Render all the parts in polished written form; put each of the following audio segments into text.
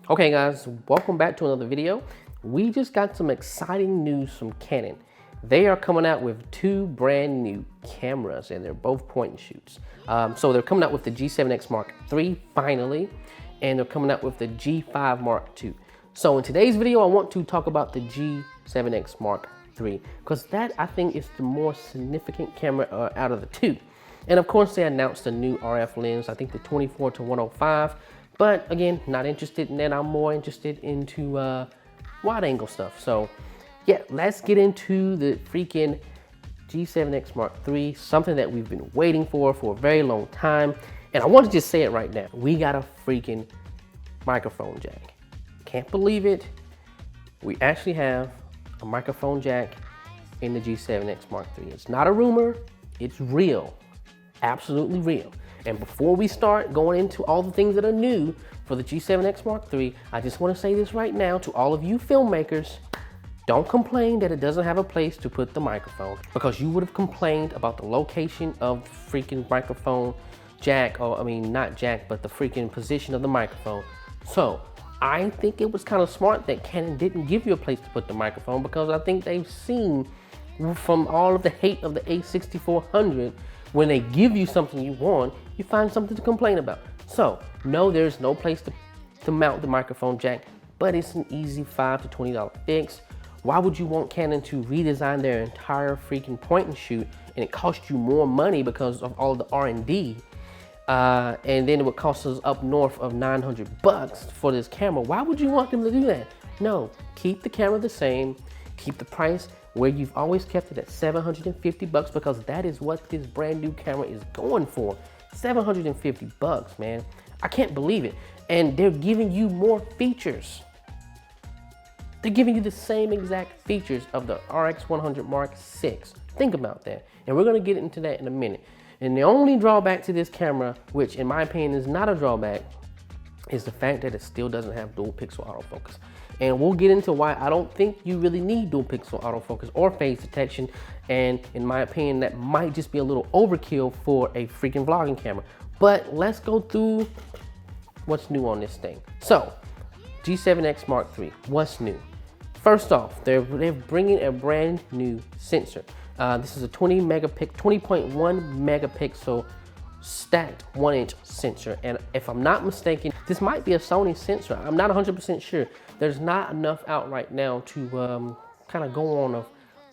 Okay guys, welcome back to another video. We just got some exciting news from Canon. They are coming out with two brand new cameras and they're both point and shoots. So they're coming out with the G7X Mark III finally, and they're coming out with the G5 Mark II. So in today's video, I want to talk about the G7X Mark III because that I think is the more significant camera out of the two. And of course they announced a new RF lens, I think the 24 to 105. But again, not interested in that. I'm more interested into wide angle stuff. So yeah, let's get into the freaking G7X Mark III, something that we've been waiting for a very long time. And I want to just say it right now. We got a freaking microphone jack. Can't believe it. We actually have a microphone jack in the G7X Mark III. It's not a rumor, it's real, absolutely real. And before we start going into all the things that are new for the G7X Mark III, I just want to say this right now to all of you filmmakers. Don't complain that it doesn't have a place to put the microphone, because you would have complained about the location of the freaking microphone jack, or I mean not jack, but the freaking position of the microphone. So I think it was kind of smart that Canon didn't give you a place to put the microphone, because I think they've seen from all of the hate of the A6400, when they give you something you want, you find something to complain about. So no, there's no place to mount the microphone jack, but it's an easy $5 to $20 fix. Why would you want Canon to redesign their entire freaking point and shoot, and it costs you more money because of all the R&D, and then it would cost us up north of $900 for this camera? Why would you want them to do that? No, keep the camera the same, keep the price where you've always kept it at $750, because that is what this brand new camera is going for. $750, man. I can't believe it. And they're giving you more features. They're giving you the same exact features of the RX100 Mark VI. Think about that. And we're gonna get into that in a minute. And the only drawback to this camera, which in my opinion is not a drawback, is the fact that it still doesn't have dual pixel autofocus. And we'll get into why I don't think you really need dual pixel autofocus or phase detection. And in my opinion, that might just be a little overkill for a freaking vlogging camera. But let's go through what's new on this thing. So, G7X Mark III, what's new? First off, they're bringing a brand new sensor. This is a 20.1 megapixel stacked 1-inch sensor, and if I'm not mistaken, this might be a Sony sensor. I'm not 100% sure. There's not enough out right now to kind of go on of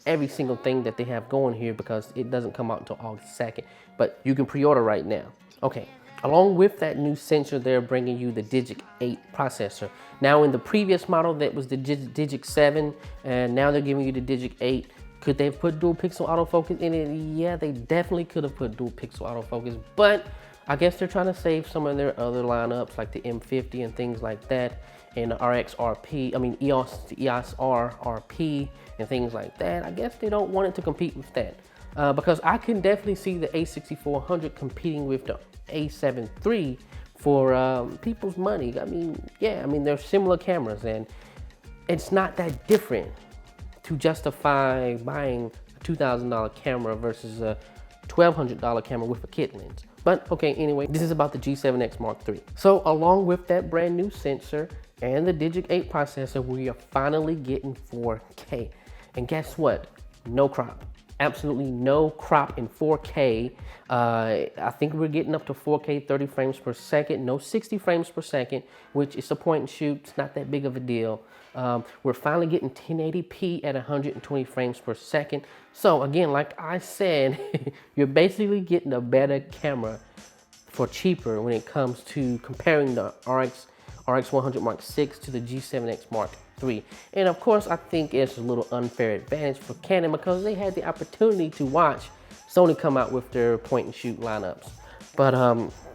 every single thing that they have going here, because it doesn't come out until August 2nd, but you can pre-order right now. Okay, along with that new sensor, they're bringing you the Digic 8 processor. Now in the previous model, that was the Digic 7, and now they're giving you the Digic 8. Could they have put dual pixel autofocus in it? Yeah, they definitely could have put dual pixel autofocus, but I guess they're trying to save some of their other lineups like the M50 and things like that, and the RXRP, I mean the EOS R RP and things like that. I guess they don't want it to compete with that, because I can definitely see the A6400 competing with the A7 III for people's money. I mean, yeah, I mean, they're similar cameras, and it's not that different to justify buying a $2,000 camera versus a $1,200 camera with a kit lens. But okay, anyway, this is about the G7X Mark III. So along with that brand new sensor and the Digic 8 processor, we are finally getting 4K. And guess what? No crop. Absolutely no crop in 4K. I think we're getting up to 4K 30 frames per second, no 60 frames per second, which is a point and shoot. It's not that big of a deal. We're finally getting 1080p at 120 frames per second. So again, like I said, you're basically getting a better camera for cheaper when it comes to comparing the RX100 Mark VI to the G7X Mark III. And of course, I think it's a little unfair advantage for Canon, because they had the opportunity to watch Sony come out with their point and shoot lineups. But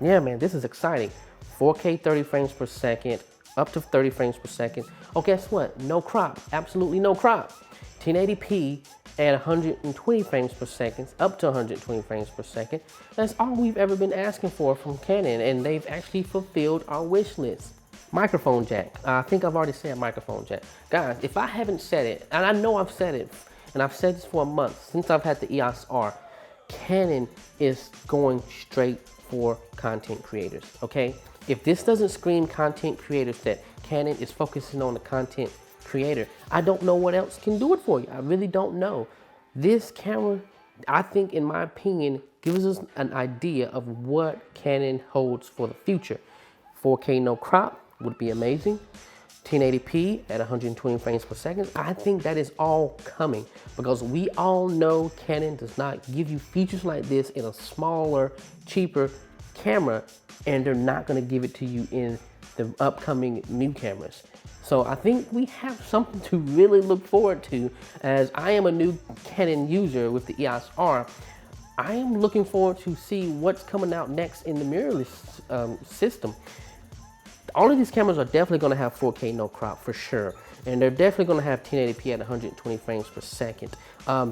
yeah, man, this is exciting. 4K 30 frames per second, up to 30 frames per second. Oh, guess what? No crop, absolutely no crop. 1080p at 120 frames per second, up to 120 frames per second. That's all we've ever been asking for from Canon, and they've actually fulfilled our wish list. Microphone jack. I think I've already said microphone jack. Guys, if I haven't said it, and I know I've said it, and I've said this for a month since I've had the EOS R, Canon is going straight for content creators, okay? If this doesn't scream content creators that Canon is focusing on the content creator, I don't know what else can do it for you. I really don't know. This camera, I think, in my opinion, gives us an idea of what Canon holds for the future. 4K no crop would be amazing. 1080p at 120 frames per second. I think that is all coming because we all know Canon does not give you features like this in a smaller, cheaper camera, and they're not going to give it to you in the upcoming new cameras. So I think we have something to really look forward to. As I am a new Canon user with the EOS R, I am looking forward to see what's coming out next in the mirrorless system. All of these cameras are definitely going to have 4K no crop for sure, and they're definitely going to have 1080p at 120 frames per second.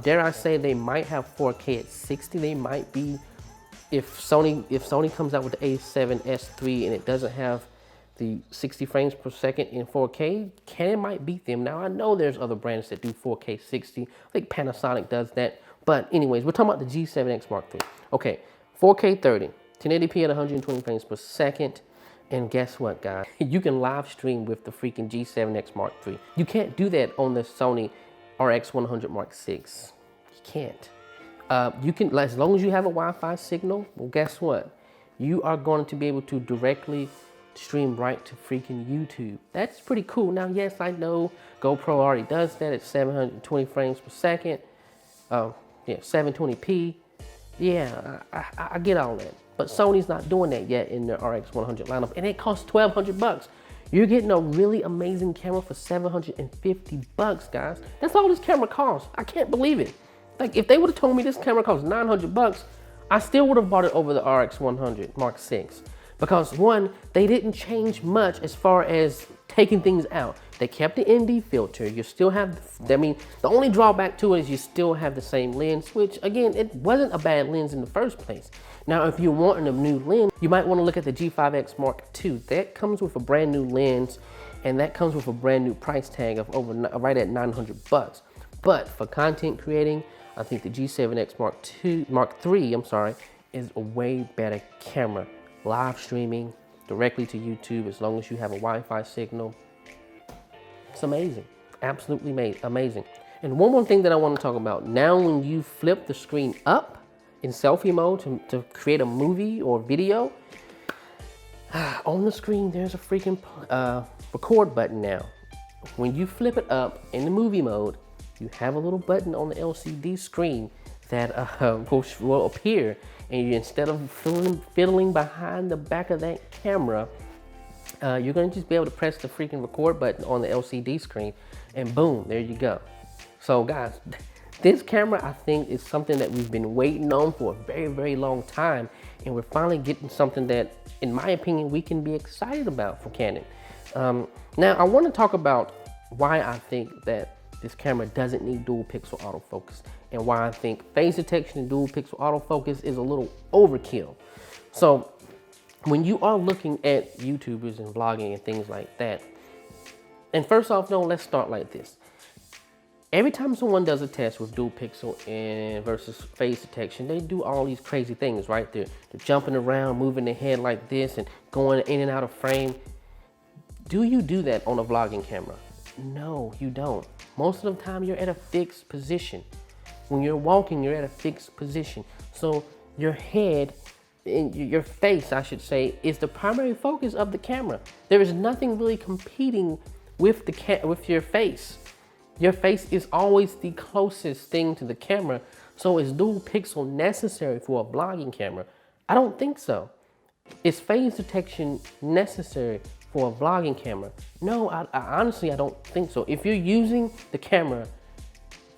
Dare I say they might have 4K at 60. They might be, if Sony comes out with the A7S III and it doesn't have the 60 frames per second in 4K, Canon might beat them. Now I know there's other brands that do 4K 60. I think Panasonic does that. But anyways, we're talking about the G7X Mark III. Okay, 4K 30, 1080p at 120 frames per second. And guess what, guys? You can live stream with the freaking G7X Mark III. You can't do that on the Sony RX100 Mark VI. You can't. You can, as long as you have a Wi-Fi signal, well, guess what? You are going to be able to directly stream right to freaking YouTube. That's pretty cool. Now, yes, I know GoPro already does that at 720 frames per second. Yeah, 720p. Yeah, I get all that. But Sony's not doing that yet in their RX100 lineup, and it costs $1,200. You're getting a really amazing camera for $750, guys. That's all this camera costs. I can't believe it. Like, if they would have told me this camera costs $900, I still would have bought it over the RX100 Mark VI. Because one, they didn't change much as far as taking things out. They kept the ND filter. You still have, I mean, the only drawback to it is you still have the same lens, which again, it wasn't a bad lens in the first place. Now, if you're wanting a new lens, you might want to look at the G5X Mark II. That comes with a brand new lens, and that comes with a brand new price tag of right at $900. But for content creating, I think the G7X Mark III, is a way better camera. Live streaming directly to YouTube, as long as you have a Wi-Fi signal. It's amazing, absolutely amazing. And one more thing that I want to talk about. Now, when you flip the screen up in selfie mode to create a movie or video, on the screen there's a freaking record button now. When you flip it up in the movie mode, you have a little button on the LCD screen that will appear, and instead of fiddling behind the back of that camera, you're going to just be able to press the freaking record button on the LCD screen, and boom, there you go. So guys, this camera, I think, is something that we've been waiting on for a very, very long time, and we're finally getting something that, in my opinion, we can be excited about for Canon. Now, I want to talk about why I think that this camera doesn't need dual pixel autofocus, and why I think phase detection and dual pixel autofocus is a little overkill. So when you are looking at YouTubers and vlogging and things like that, and first off, no, let's start like this. Every time someone does a test with dual pixel and versus phase detection, they do all these crazy things, right? They're jumping around, moving their head like this and going in and out of frame. Do you do that on a vlogging camera? No, you don't. Most of the time you're at a fixed position. When you're walking, you're at a fixed position. So your head, your face, I should say, is the primary focus of the camera. There is nothing really competing with your face. Your face is always the closest thing to the camera. So is dual pixel necessary for a vlogging camera? I don't think so. Is phase detection necessary for a vlogging camera? No, I honestly, I don't think so. If you're using the camera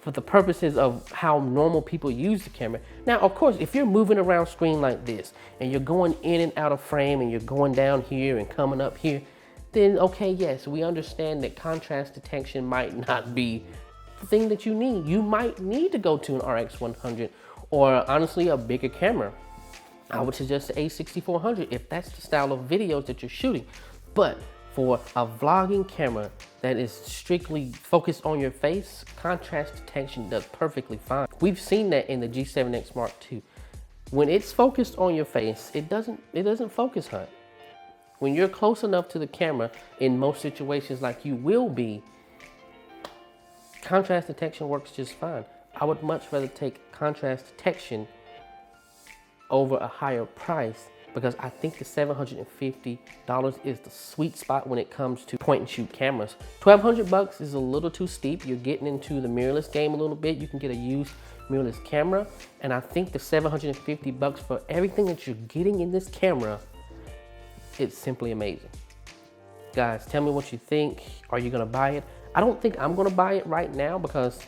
for the purposes of how normal people use the camera. Now, of course, if you're moving around screen like this and you're going in and out of frame and you're going down here and coming up here, then okay, yes, we understand that contrast detection might not be the thing that you need. You might need to go to an RX100 or honestly a bigger camera. I would suggest the A6400 if that's the style of videos that you're shooting. But for a vlogging camera that is strictly focused on your face, contrast detection does perfectly fine. We've seen that in the G7X Mark II. When it's focused on your face, it doesn't focus hunt. When you're close enough to the camera, in most situations like you will be, contrast detection works just fine. I would much rather take contrast detection over a higher price because I think the $750 is the sweet spot when it comes to point and shoot cameras. $1,200 is a little too steep. You're getting into the mirrorless game a little bit. You can get a used mirrorless camera. And I think the $750 for everything that you're getting in this camera, it's simply amazing. Guys, tell me what you think. Are you gonna buy it? I don't think I'm gonna buy it right now because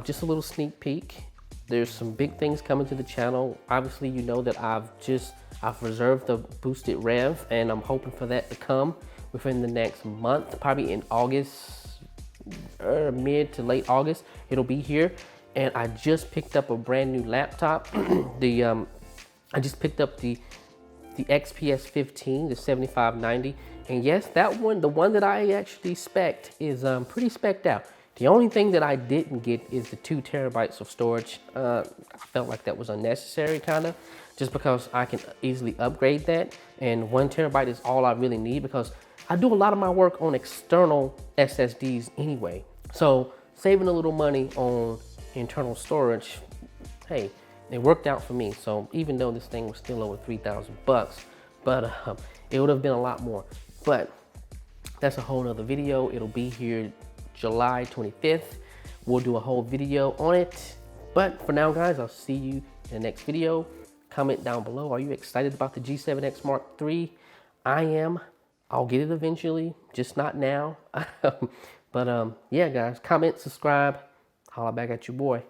just a little sneak peek. There's some big things coming to the channel. Obviously, you know that I've reserved the boosted rev, and I'm hoping for that to come within the next month, probably in August, mid to late August. It'll be here, and I just picked up a brand new laptop. I just picked up the XPS 15, the 7590, and yes, that one, the one that I actually spec'd, is pretty spec'd out. The only thing that I didn't get is the 2 terabytes of storage. I felt like that was unnecessary, kind of, just because I can easily upgrade that. And 1 terabyte is all I really need because I do a lot of my work on external SSDs anyway. So saving a little money on internal storage, hey, it worked out for me. So even though this thing was still over $3,000, but it would have been a lot more. But that's a whole nother video. It'll be here July 25th. We'll do a whole video on it. But for now, guys, I'll see you in the next video. Comment down below. Are you excited about the G7X Mark III? I am. I'll get it eventually, just not now. But yeah, guys, comment, subscribe, holla back at your boy.